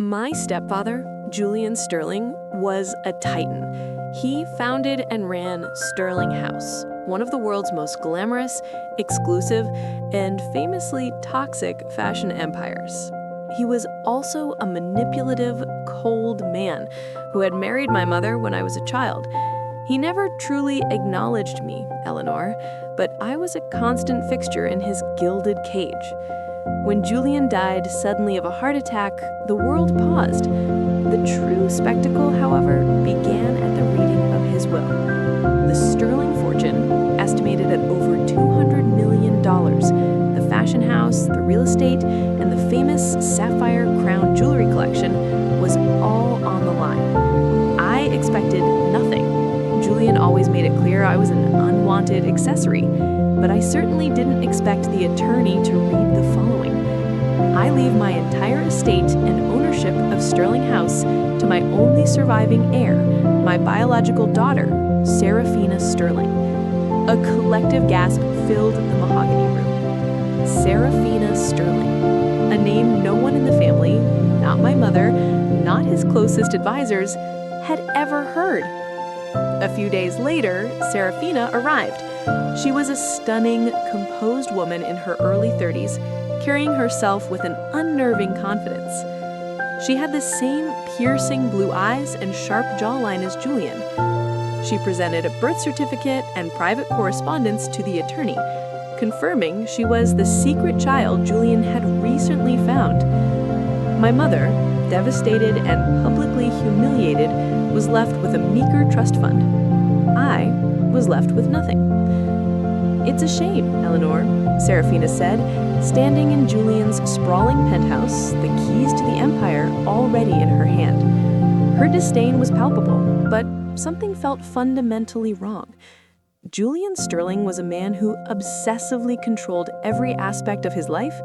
My stepfather, Julian Sterling, was a titan. He founded and ran Sterling House, one of the world's most glamorous, exclusive, and famously toxic fashion empires. He was also a manipulative, cold man who had married my mother when I was a child. He never truly acknowledged me, Eleanor, but I was a constant fixture in his gilded cage. When Julian died suddenly of a heart attack, the world paused. The true spectacle, however, began at the reading of his will. The sterling fortune, estimated at over $200 million, the fashion house, the real estate, and the famous sapphire crown jewelry collection was all on the line. I expected nothing. Julian always made it clear I was an unwanted accessory, but I certainly didn't expect the attorney to read the following. I leave my entire estate and ownership of Sterling House to my only surviving heir, my biological daughter, Serafina Sterling. A collective gasp filled the mahogany room. Serafina Sterling, a name no one in the family, not my mother, not his closest advisors, had ever heard. A few days later, Serafina arrived. She was a stunning, composed woman in her early 30s, carrying herself with an unnerving confidence. She had the same piercing blue eyes and sharp jawline as Julian. She presented a birth certificate and private correspondence to the attorney, confirming she was the secret child Julian had recently found. My mother, devastated and publicly humiliated, was left with a meager trust fund. I was left with nothing. "It's a shame, Eleanor," Serafina said, standing in Julian's sprawling penthouse, the keys to the empire already in her hand. Her disdain was palpable, but something felt fundamentally wrong. Julian Sterling was a man who obsessively controlled every aspect of his life,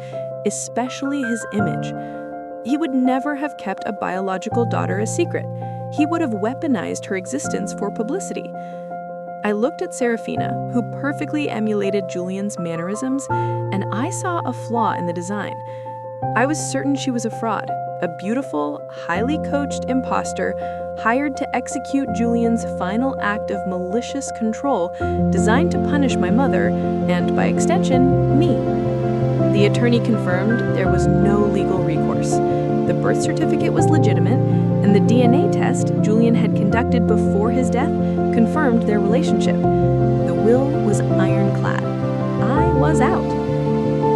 especially his image. He would never have kept a biological daughter a secret. He would have weaponized her existence for publicity. I looked at Serafina, who perfectly emulated Julian's mannerisms, and I saw a flaw in the design. I was certain she was a fraud, a beautiful, highly coached imposter hired to execute Julian's final act of malicious control designed to punish my mother and, by extension, me. The attorney confirmed there was no legal recourse. The birth certificate was legitimate, and the DNA test Julian had conducted before his death confirmed their relationship. The will was ironclad. I was out.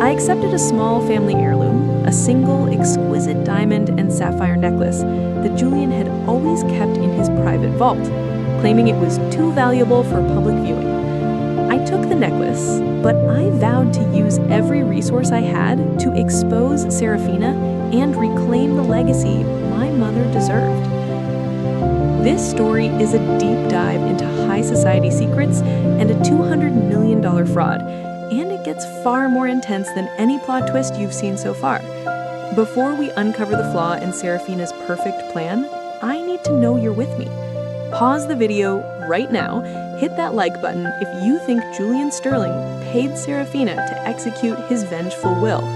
I accepted a small family heirloom, a single exquisite diamond and sapphire necklace that Julian had always kept in his private vault, claiming it was too valuable for public viewing. I took the necklace, but I vowed to use every resource I had to expose Serafina and reclaim the legacy my mother deserved. This story is a deep dive into high society secrets and a $200 million fraud, and it gets far more intense than any plot twist you've seen so far. Before we uncover the flaw in Serafina's perfect plan, I need to know you're with me. Pause the video right now, hit that like button if you think Julian Sterling paid Serafina to execute his vengeful will.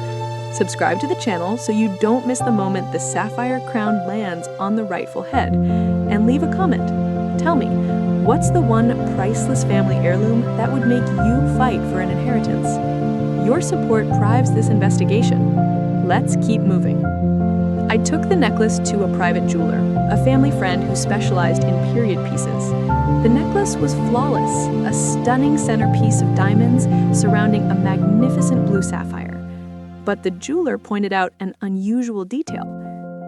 Subscribe to the channel so you don't miss the moment the sapphire crown lands on the rightful head. And leave a comment. Tell me, what's the one priceless family heirloom that would make you fight for an inheritance? Your support drives this investigation. Let's keep moving. I took the necklace to a private jeweler, a family friend who specialized in period pieces. The necklace was flawless, a stunning centerpiece of diamonds surrounding a magnificent blue sapphire. But the jeweler pointed out an unusual detail.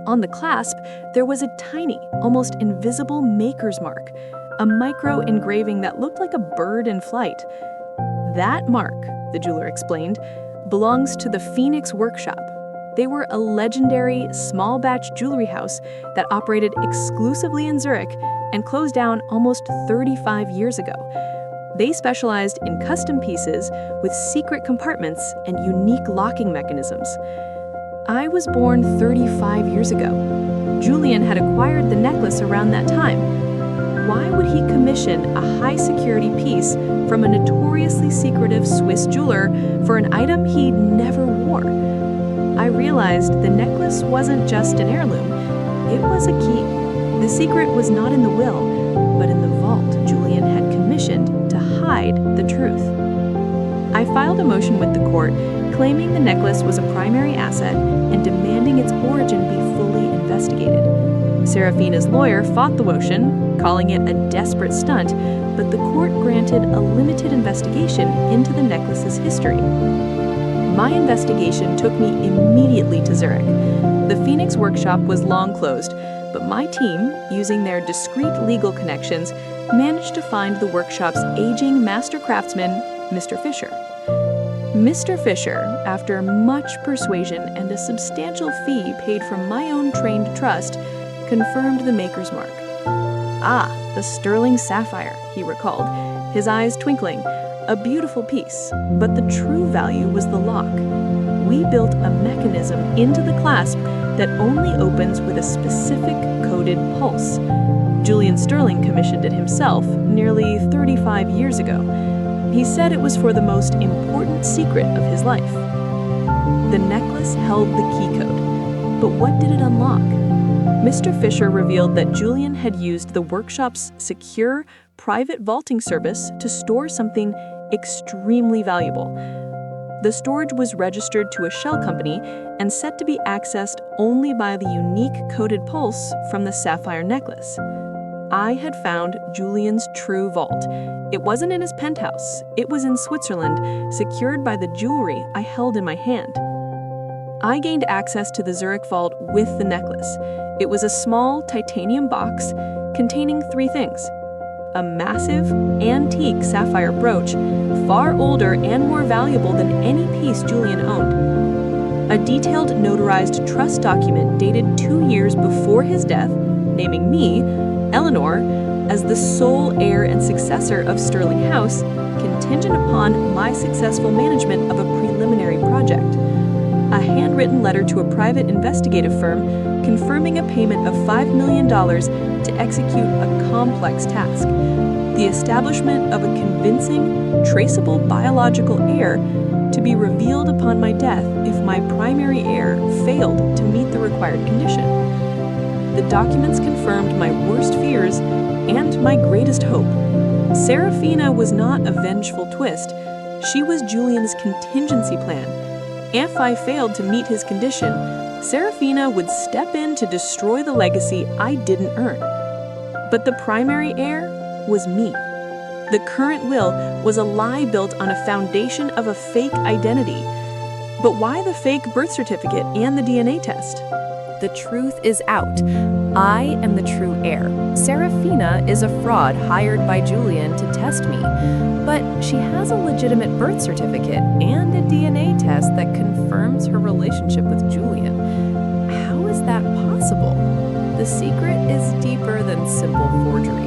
On the clasp, there was a tiny, almost invisible maker's mark, a micro engraving that looked like a bird in flight. That mark, the jeweler explained, belongs to the Phoenix Workshop. They were a legendary, small-batch jewelry house that operated exclusively in Zurich and closed down almost 35 years ago. They specialized in custom pieces with secret compartments and unique locking mechanisms. I was born 35 years ago. Julian had acquired the necklace around that time. Why would he commission a high-security piece from a notoriously secretive Swiss jeweler for an item he never wore? I realized the necklace wasn't just an heirloom. It was a key. The secret was not in the will, but in the vault Julian had commissioned to hide the truth. I filed a motion with the court claiming the necklace was a primary asset and demanding its origin be fully investigated. Serafina's lawyer fought the motion, calling it a desperate stunt, but the court granted a limited investigation into the necklace's history. My investigation took me immediately to Zurich. The Phoenix workshop was long closed, but my team, using their discreet legal connections, managed to find the workshop's aging master craftsman, Mr. Fisher. Mr. Fisher, after much persuasion and a substantial fee paid from my own trained trust, confirmed the maker's mark. Ah, the sterling sapphire, he recalled, his eyes twinkling. A beautiful piece, but the true value was the lock. We built a mechanism into the clasp that only opens with a specific coded pulse. Julian Sterling commissioned it himself nearly 35 years ago. He said it was for the most important secret of his life. The necklace held the key code, but what did it unlock? Mr. Fisher revealed that Julian had used the workshop's secure, private vaulting service to store something extremely valuable. The storage was registered to a shell company and set to be accessed only by the unique coded pulse from the sapphire necklace. I had found Julian's true vault. It wasn't in his penthouse. It was in Switzerland, secured by the jewelry I held in my hand. I gained access to the Zurich vault with the necklace. It was a small titanium box containing 3 things: a massive, antique sapphire brooch, far older and more valuable than any piece Julian owned, a detailed notarized trust document dated 2 years before his death, naming me, Eleanor, as the sole heir and successor of Sterling House, contingent upon my successful management of a preliminary project, a handwritten letter to a private investigative firm confirming a payment of $5 million to execute a complex task, the establishment of a convincing, traceable biological heir to be revealed upon my death if my primary heir failed to meet the required condition. The documents confirmed my worst fears and my greatest hope. Serafina was not a vengeful twist. She was Julian's contingency plan. If I failed to meet his condition, Serafina would step in to destroy the legacy I didn't earn. But the primary heir was me. The current will was a lie built on a foundation of a fake identity. But why the fake birth certificate and the DNA test? The truth is out. I am the true heir. Serafina is a fraud hired by Julian to test me. But she has a legitimate birth certificate and a DNA test that confirms her relationship with Julian. How is that possible? The secret is deeper than simple forgery.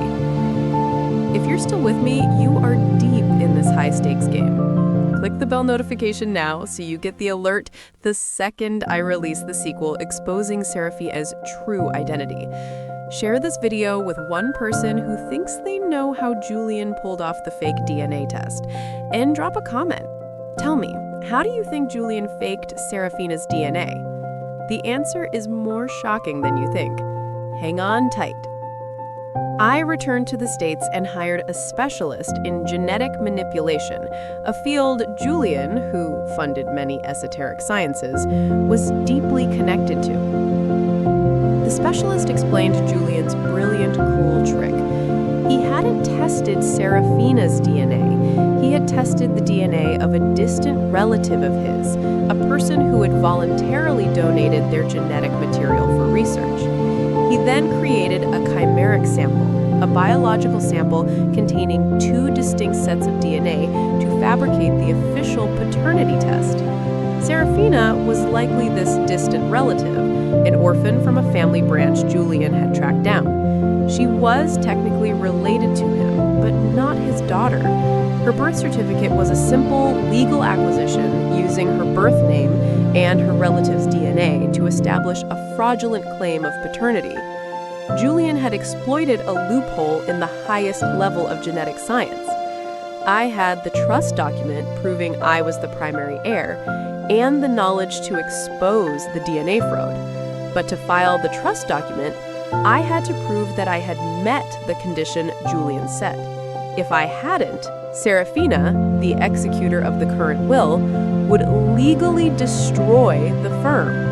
If you're still with me, you are deep in this high-stakes game. Click the bell notification now so you get the alert the second I release the sequel exposing Serafina's true identity. Share this video with one person who thinks they know how Julian pulled off the fake DNA test, and drop a comment. Tell me, how do you think Julian faked Serafina's DNA? The answer is more shocking than you think. Hang on tight. I returned to the States and hired a specialist in genetic manipulation, a field Julian, who funded many esoteric sciences, was deeply connected to. The specialist explained Julian's brilliant, cruel trick. He hadn't tested Serafina's DNA. He had tested the DNA of a distant relative of his, a person who had voluntarily donated their genetic material for research. He then created a chimeric sample, a biological sample containing 2 distinct sets of DNA to fabricate the official paternity test. Serafina was likely this distant relative, an orphan from a family branch Julian had tracked down. She was technically related to him, but not his daughter. Her birth certificate was a simple legal acquisition using her birth name and her relative's DNA to establish a fraudulent claim of paternity. Julian had exploited a loophole in the highest level of genetic science. I had the trust document proving I was the primary heir, and the knowledge to expose the DNA fraud. But to file the trust document, I had to prove that I had met the condition Julian set. If I hadn't, Serafina, the executor of the current will, would legally destroy the firm.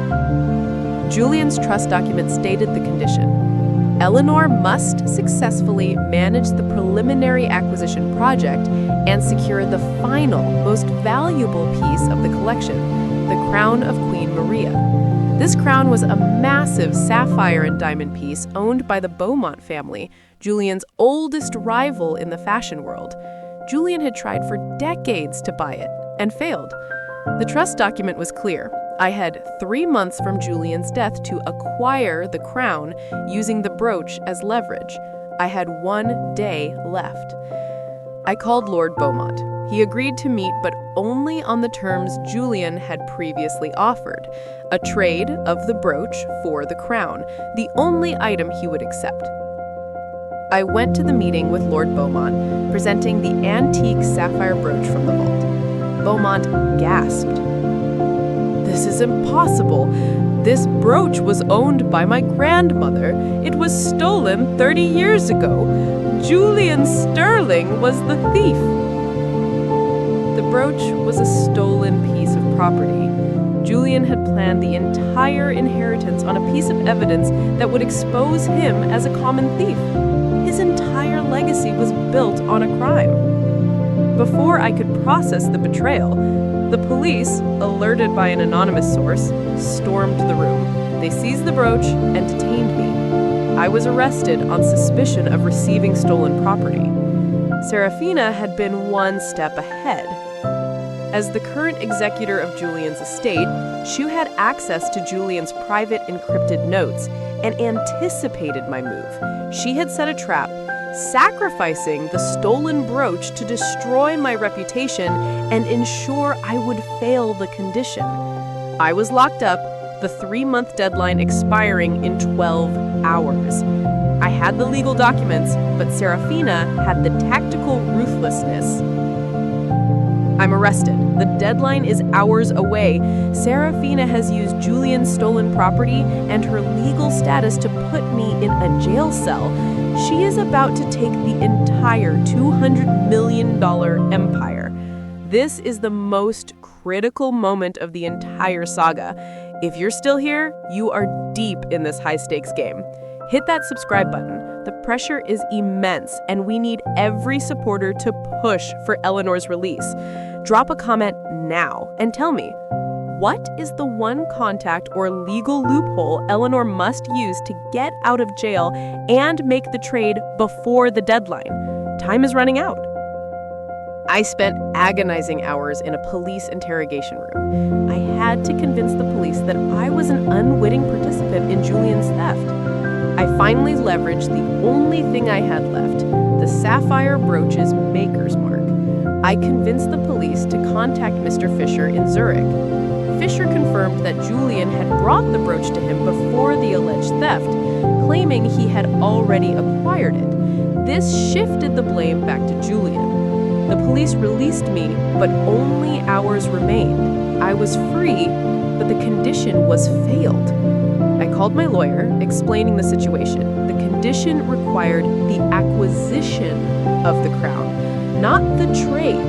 Julian's trust document stated the condition. Eleanor must successfully manage the preliminary acquisition project and secure the final, most valuable piece of the collection, the crown of Queen Maria. This crown was a massive sapphire and diamond piece owned by the Beaumont family, Julian's oldest rival in the fashion world. Julian had tried for decades to buy it and failed. The trust document was clear. I had 3 months from Julian's death to acquire the crown using the brooch as leverage. I had 1 day left. I called Lord Beaumont. He agreed to meet, but only on the terms Julian had previously offered, a trade of the brooch for the crown, the only item he would accept. I went to the meeting with Lord Beaumont, presenting the antique sapphire brooch from the vault. Beaumont gasped. "This is impossible. This brooch was owned by my grandmother. It was stolen 30 years ago. Julian Sterling was the thief." The brooch was a stolen piece of property. Julian had planned the entire inheritance on a piece of evidence that would expose him as a common thief. His entire legacy was built on a crime. Before I could process the betrayal, the police, alerted by an anonymous source, stormed the room. They seized the brooch and detained me. I was arrested on suspicion of receiving stolen property. Serafina had been 1 step ahead. As the current executor of Julian's estate, she had access to Julian's private encrypted notes and anticipated my move. She had set a trap, sacrificing the stolen brooch to destroy my reputation and ensure I would fail the condition. I was locked up, the 3-month deadline expiring in 12 hours. I had the legal documents, but Serafina had the tactical ruthlessness. I'm arrested. The deadline is hours away. Serafina has used Julian's stolen property and her legal status to put me in a jail cell. She is about to take the entire $200 million empire. This is the most critical moment of the entire saga. If you're still here, you are deep in this high-stakes game. Hit that subscribe button. The pressure is immense, and we need every supporter to push for Eleanor's release. Drop a comment now and tell me, what is the one contact or legal loophole Eleanor must use to get out of jail and make the trade before the deadline? Time is running out. I spent agonizing hours in a police interrogation room. I had to convince the police that I was an unwitting participant in Julian's theft. I finally leveraged the only thing I had left, the sapphire brooch's maker's mark. I convinced the police to contact Mr. Fisher in Zurich. Fisher confirmed that Julian had brought the brooch to him before the alleged theft, claiming he had already acquired it. This shifted the blame back to Julian. The police released me, but only hours remained. I was free, but the condition was failed. I called my lawyer, explaining the situation. The condition required the acquisition of the crown, not the trade.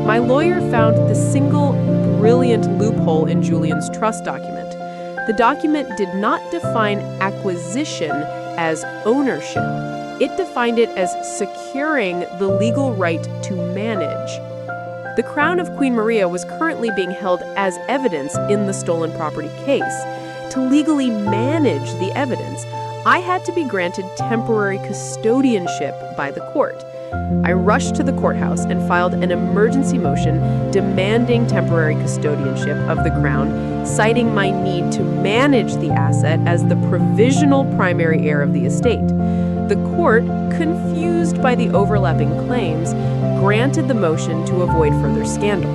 My lawyer found the single brilliant loophole in Julian's trust document. The document did not define acquisition as ownership. It defined it as securing the legal right to manage. The crown of Queen Maria was currently being held as evidence in the stolen property case. To legally manage the evidence, I had to be granted temporary custodianship by the court. I rushed to the courthouse and filed an emergency motion demanding temporary custodianship of the crown, citing my need to manage the asset as the provisional primary heir of the estate. The court, confused by the overlapping claims, granted the motion to avoid further scandal.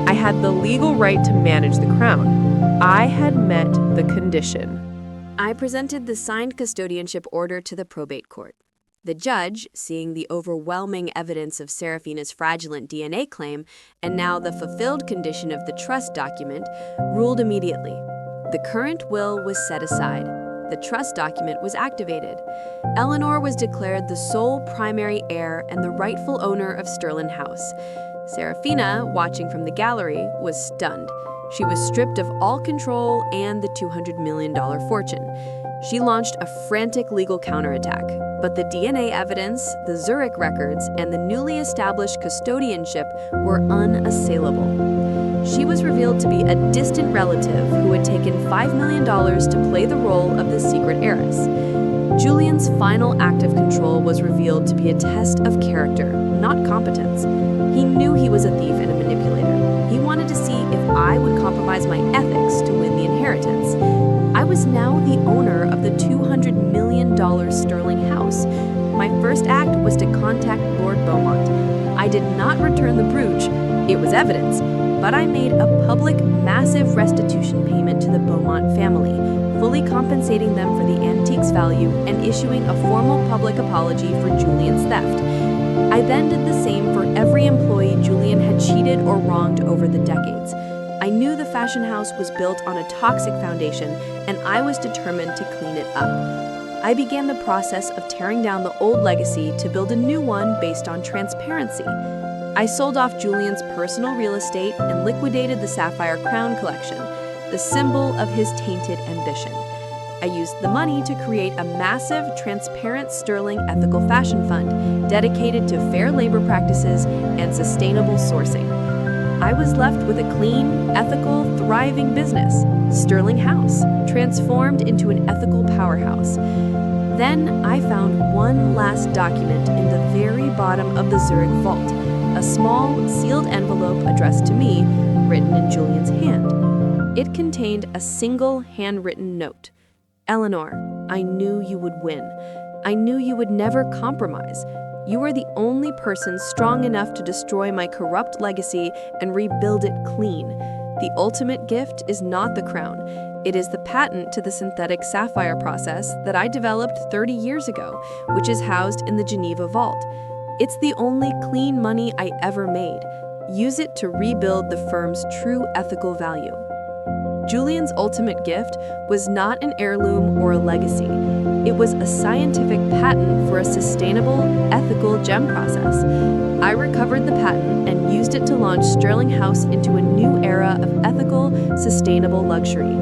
I had the legal right to manage the crown. I had met the condition. I presented the signed custodianship order to the probate court. The judge, seeing the overwhelming evidence of Serafina's fraudulent DNA claim and now the fulfilled condition of the trust document, ruled immediately. The current will was set aside. The trust document was activated. Eleanor was declared the sole primary heir and the rightful owner of Sterling House. Serafina, watching from the gallery, was stunned. She was stripped of all control and the $200 million fortune. She launched a frantic legal counterattack, but the DNA evidence, the Zurich records, and the newly established custodianship were unassailable. She was revealed to be a distant relative who had taken $5 million to play the role of the secret heiress. Julian's final act of control was revealed to be a test of character, not competence. He knew he was a thief and a manipulator. He wanted to see if I would compromise my ethics to win the inheritance. I was now the owner of the $200 million Sterling House. My first act was to contact Lord Beaumont. I did not return the brooch, it was evidence, but I made a public, massive restitution payment to the Beaumont family, fully compensating them for the antique's value and issuing a formal public apology for Julian's theft. I then did the same for every employee Julian had cheated or wronged over the decades. I knew the fashion house was built on a toxic foundation, and I was determined to clean it up. I began the process of tearing down the old legacy to build a new one based on transparency. I sold off Julian's personal real estate and liquidated the sapphire crown collection, the symbol of his tainted ambition. I used the money to create a massive, transparent Sterling ethical fashion fund dedicated to fair labor practices and sustainable sourcing. I was left with a clean, ethical, thriving business, Sterling House, transformed into an ethical powerhouse. Then I found one last document in the very bottom of the Zurich vault, a small, sealed envelope addressed to me, written in Julian's hand. It contained a single handwritten note. Eleanor, I knew you would win. I knew you would never compromise. You are the only person strong enough to destroy my corrupt legacy and rebuild it clean. The ultimate gift is not the crown. It is the patent to the synthetic sapphire process that I developed 30 years ago, which is housed in the Geneva vault. It's the only clean money I ever made. Use it to rebuild the firm's true ethical value. Julian's ultimate gift was not an heirloom or a legacy. It was a scientific patent for a sustainable, ethical gem process. I recovered the patent and used it to launch Sterling House into a new era of ethical, sustainable luxury.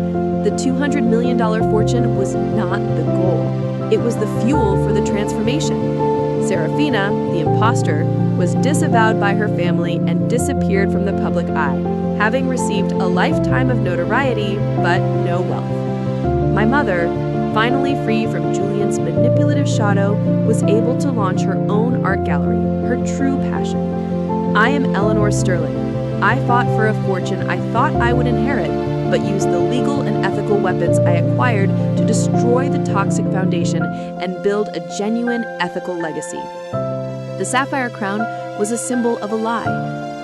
The $200 million fortune was not the goal. It was the fuel for the transformation. Serafina, the imposter, was disavowed by her family and disappeared from the public eye, having received a lifetime of notoriety but no wealth. My mother, finally free from Julian's manipulative shadow, was able to launch her own art gallery, her true passion. I am Eleanor Sterling. I fought for a fortune I thought I would inherit, but used the legal and ethical weapons I acquired to destroy the toxic foundation and build a genuine ethical legacy. The sapphire crown was a symbol of a lie.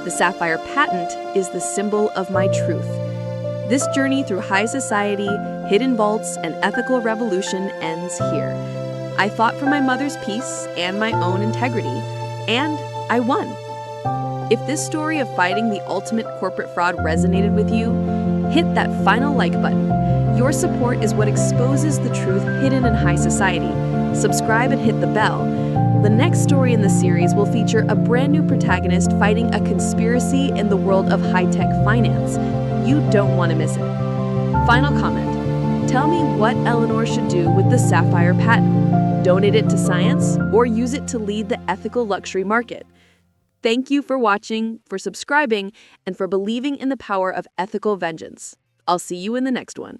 The sapphire patent is the symbol of my truth. This journey through high society, hidden vaults, and ethical revolution ends here. I fought for my mother's peace and my own integrity, and I won. If this story of fighting the ultimate corporate fraud resonated with you, hit that final like button. Your support is what exposes the truth hidden in high society. Subscribe and hit the bell. The next story in the series will feature a brand new protagonist fighting a conspiracy in the world of high-tech finance. You don't want to miss it. Final comment. Tell me what Eleanor should do with the sapphire patent. Donate it to science or use it to lead the ethical luxury market. Thank you for watching, for subscribing, and for believing in the power of ethical vengeance. I'll see you in the next one.